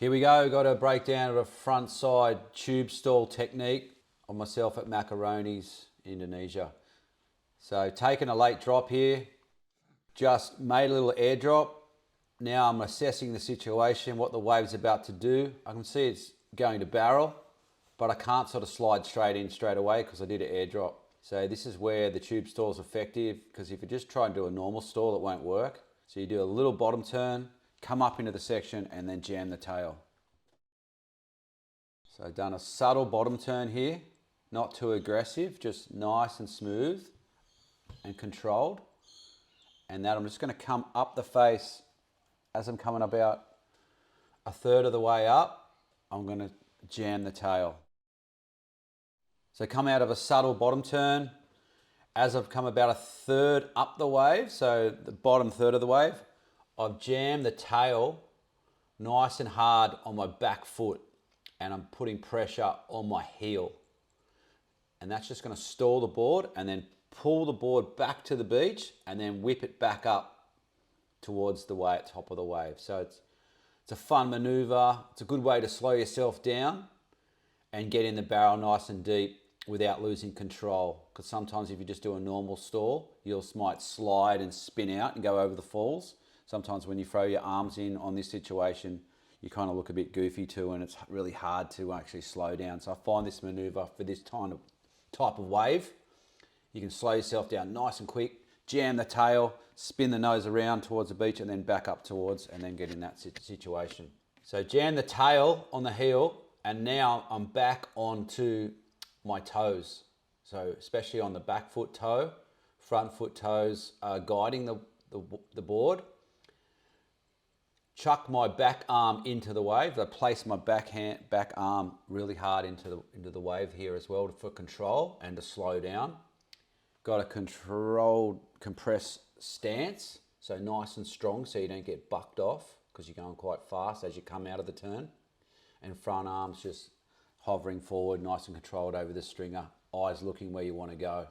Here we go, got a breakdown of a front side tube stall technique on myself at Macaronis, Indonesia. So taking a late drop here, just made a little airdrop. Now I'm assessing the situation, what the wave's about to do. I can see it's going to barrel, but I can't sort of slide straight in straight away because I did an airdrop. So this is where the tube stall is effective, because if you just try and do a normal stall, it won't work. So you do a little bottom turn, come up into the section and then jam the tail. So I've done a subtle bottom turn here, not too aggressive, just nice and smooth and controlled. And that I'm just going to come up the face. As I'm coming about a third of the way up, I'm going to jam the tail. So come out of a subtle bottom turn. As I've come about a third up the wave, so the bottom third of the wave, I've jammed the tail nice and hard on my back foot, and I'm putting pressure on my heel. And that's just going to stall the board and then pull the board back to the beach and then whip it back up towards the top of the wave. So it's a fun maneuver. It's a good way to slow yourself down and get in the barrel nice and deep without losing control. Because sometimes if you just do a normal stall, you might slide and spin out and go over the falls. Sometimes when you throw your arms in on this situation, you kind of look a bit goofy too, and it's really hard to actually slow down. So I find this maneuver for this type of wave, you can slow yourself down nice and quick, jam the tail, spin the nose around towards the beach and then back up towards, and then get in that situation. So jam the tail on the heel, and now I'm back onto my toes. So especially on the back foot toe, front foot toes are guiding the board. Chuck my back arm into the wave. I place my back arm really hard into the wave here as well for control and to slow down. Got a controlled compressed stance, so nice and strong so you don't get bucked off because you're going quite fast as you come out of the turn. And front arms just hovering forward, nice and controlled over the stringer, eyes looking where you want to go.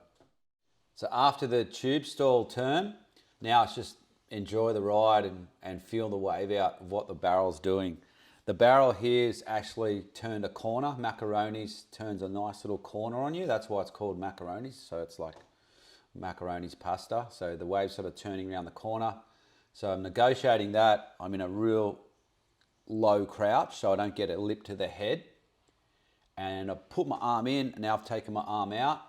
So after the tube stall turn, now it's just enjoy the ride and feel the wave out of what the barrel's doing. The barrel here's actually turned a corner. Macaronis turns a nice little corner on you. That's why it's called Macaronis. So it's like Macaronis pasta. So the wave's sort of turning around the corner. So I'm negotiating that. I'm in a real low crouch so I don't get a lip to the head. And I put my arm in, and now I've taken my arm out.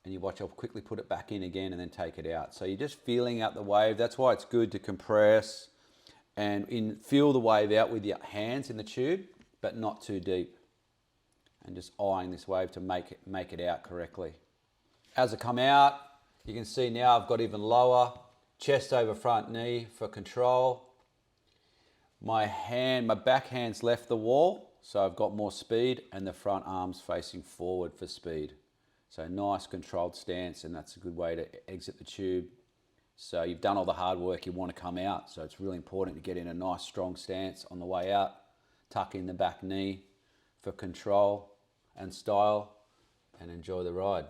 And you watch, I'll quickly put it back in again and then take it out. So you're just feeling out the wave. That's why it's good to compress and feel the wave out with your hands in the tube, but not too deep. And just eyeing this wave to make it out correctly. As I come out, you can see now I've got even lower, chest over front knee for control. My back hand's left the wall, so I've got more speed, and the front arm's facing forward for speed. So nice controlled stance, and that's a good way to exit the tube. So you've done all the hard work, you want to come out. So it's really important to get in a nice strong stance on the way out. Tuck in the back knee for control and style, and enjoy the ride.